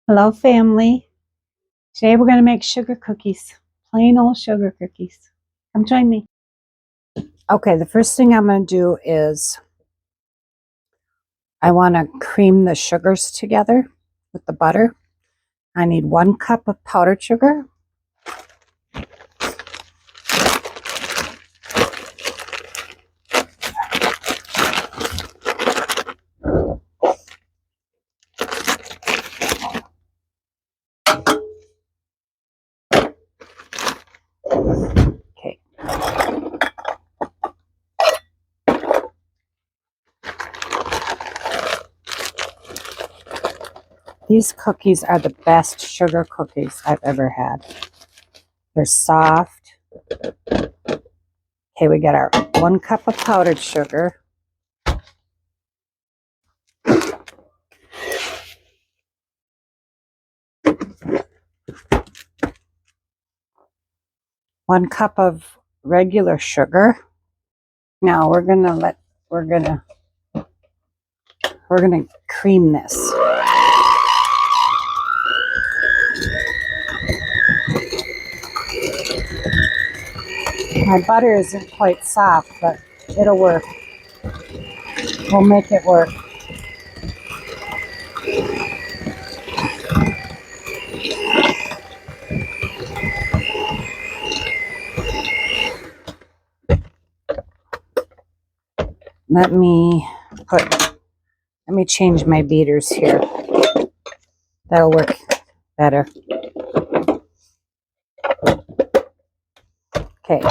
Hello, family. Today we're going to make sugar cookies, plain old sugar cookies. Come join me. Okay, the first thing I'm going to do is I want to cream the sugars together with the butter. I need 1 cup of powdered sugar. Okay. These cookies are the best sugar cookies I've ever had. They're soft. Okay, we got our 1 cup of powdered sugar. One cup of regular sugar. Now we're gonna cream this. My butter isn't quite soft, but it'll work. We'll make it work. Let me change my beaters here. That'll work better. Okay.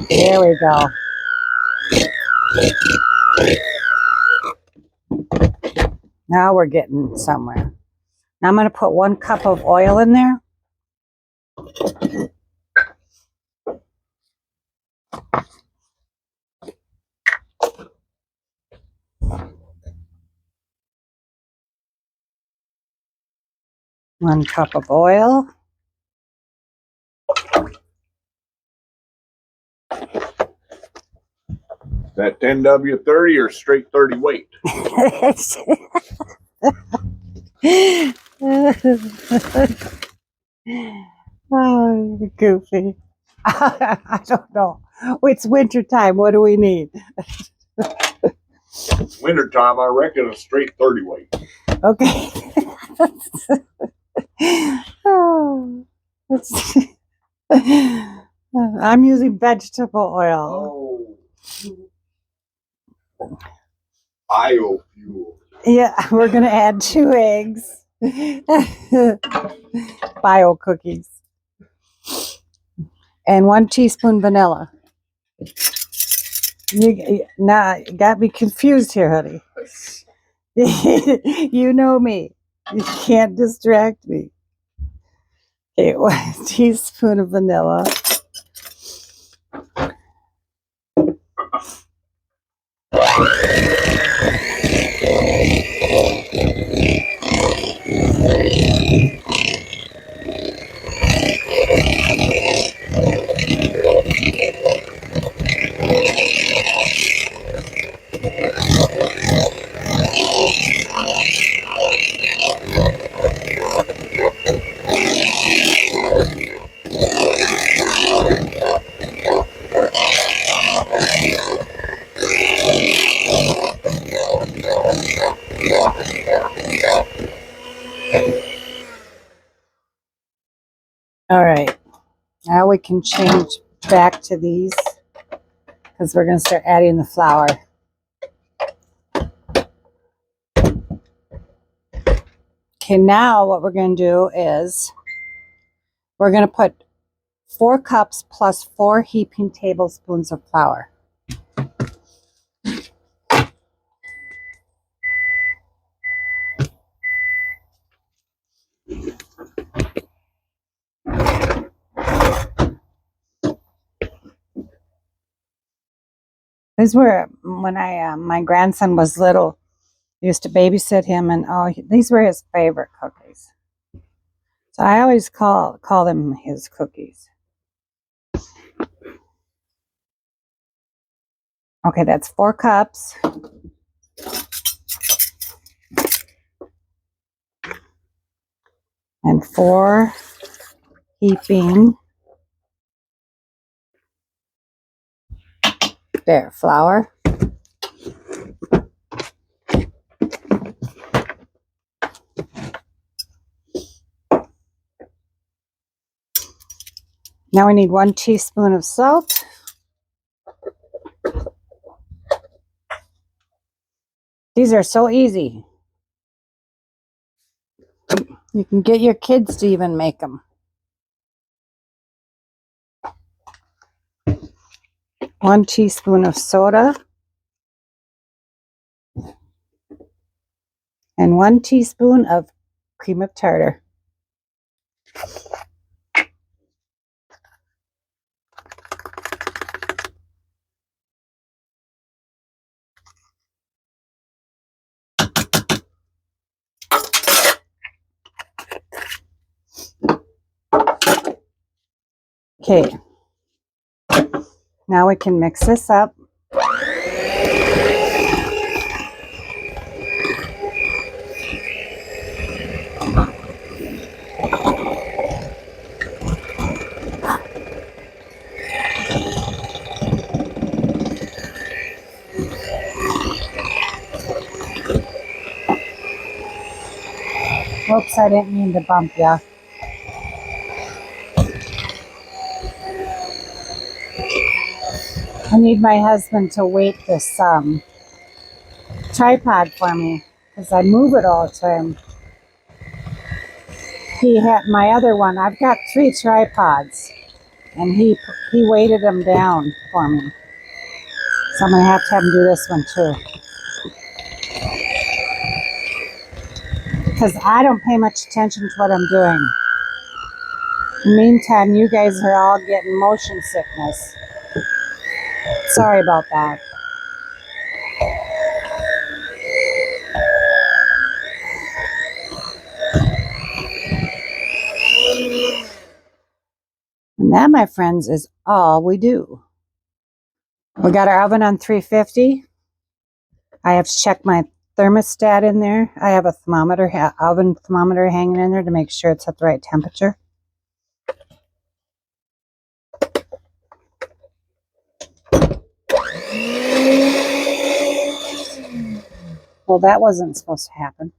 There we go. Now we're getting somewhere. Now I'm going to put 1 cup of oil in there. One cup of oil. That 10W30 or straight 30 weight? Oh, you're goofy. I don't know. It's winter time. What do we need? It's winter time. I reckon a straight 30 weight. Okay. Oh, I'm using vegetable oil. Oh. Biofuel. Yeah, we're going to add 2 eggs. Bio cookies. And 1 teaspoon vanilla. You got me confused here, honey. You know me. You can't distract me. Okay, 1 teaspoon of vanilla. All right, now we can change back to these because we're going to start adding the flour. Okay, now what we're going to do is we're going to put 4 cups plus 4 heaping tablespoons of flour. These were when my grandson was little. I used to babysit him, and these were his favorite cookies. So I always call them his cookies. Okay, that's 4 cups. And 4 heaping. There, flour. Now we need 1 teaspoon of salt. These are so easy. You can get your kids to even make them. 1 teaspoon of soda. And 1 teaspoon of cream of tartar. Okay. Now we can mix this up. Whoops, I didn't mean to bump ya. I need my husband to weight this tripod for me because I move it all the time. He had my other one. I've got 3 tripods, and he weighted them down for me. So I'm going to have him do this one too. Because I don't pay much attention to what I'm doing. In the meantime, you guys are all getting motion sickness. Sorry about that. And that, my friends, is all we do. We got our oven on 350. I have to check my thermostat in there. I have a thermometer, oven thermometer hanging in there to make sure it's at the right temperature. Well, that wasn't supposed to happen.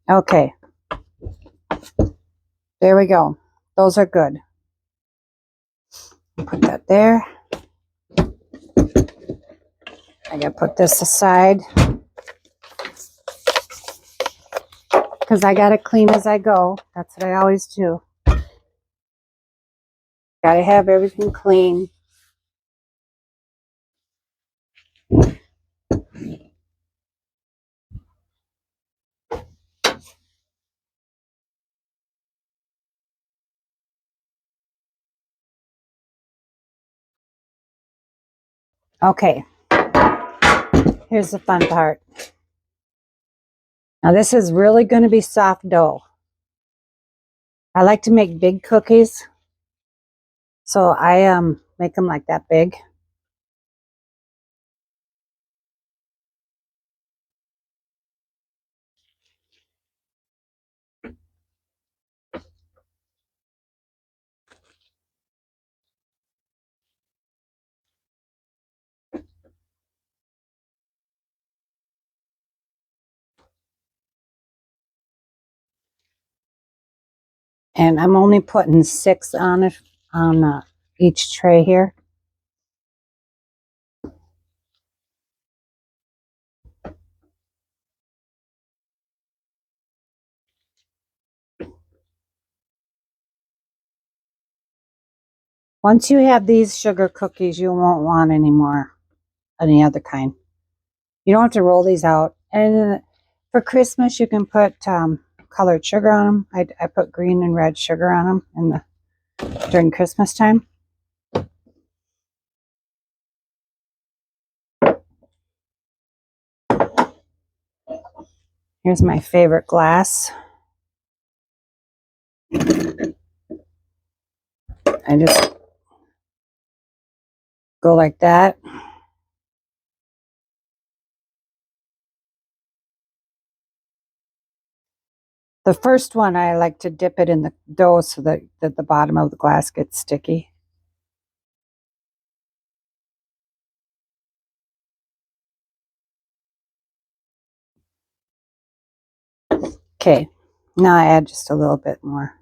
Okay. There we go. Those are good. Put that there. I gotta put this aside because I gotta clean as I go. That's what I always do. Gotta have everything clean. Okay. Here's the fun part. Now this is really going to be soft dough. I like to make big cookies, so I make them like that big. And I'm only putting 6 on it on each tray here. Once you have these sugar cookies, you won't want any other kind. You don't have to roll these out. And for Christmas, you can put colored sugar on them. I put green and red sugar on them during Christmas time. Here's my favorite glass. I just go like that. The first one, I like to dip it in the dough so that the bottom of the glass gets sticky. Okay, now I add just a little bit more.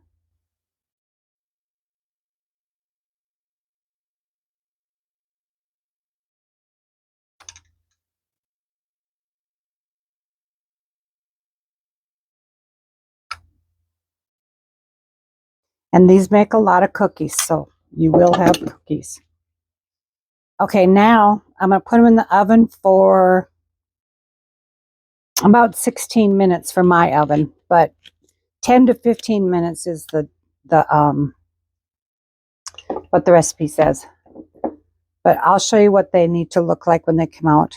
And these make a lot of cookies, so you will have cookies. Okay, now I'm going to put them in the oven for about 16 minutes for my oven, but 10 to 15 minutes is what the recipe says. But I'll show you what they need to look like when they come out.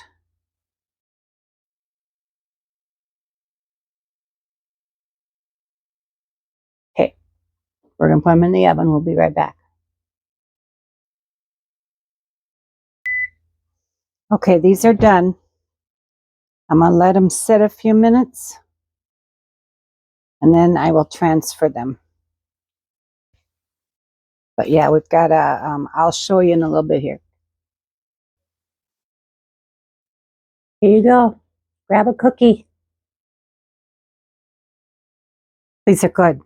Okay, we're going to put them in the oven. We'll be right back. Okay, these are done. I'm going to let them sit a few minutes, and then I will transfer them. But yeah, we've got I'll show you in a little bit here. Here you go. Grab a cookie. These are good.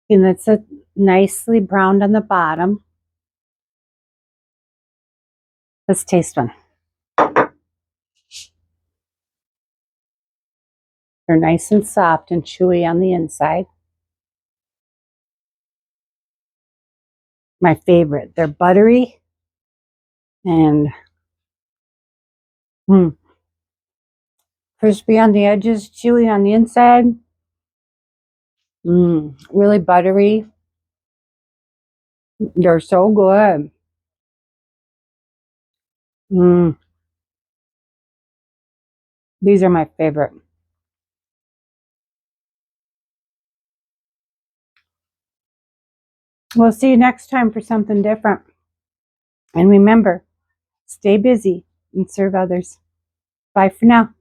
And it's nicely browned on the bottom. Let's taste one. They're nice and soft and chewy on the inside. My favorite. They're buttery and crispy on the edges, chewy on the inside. Really buttery. They're so good. These are my favorite. We'll see you next time for something different. And remember, stay busy and serve others. Bye for now.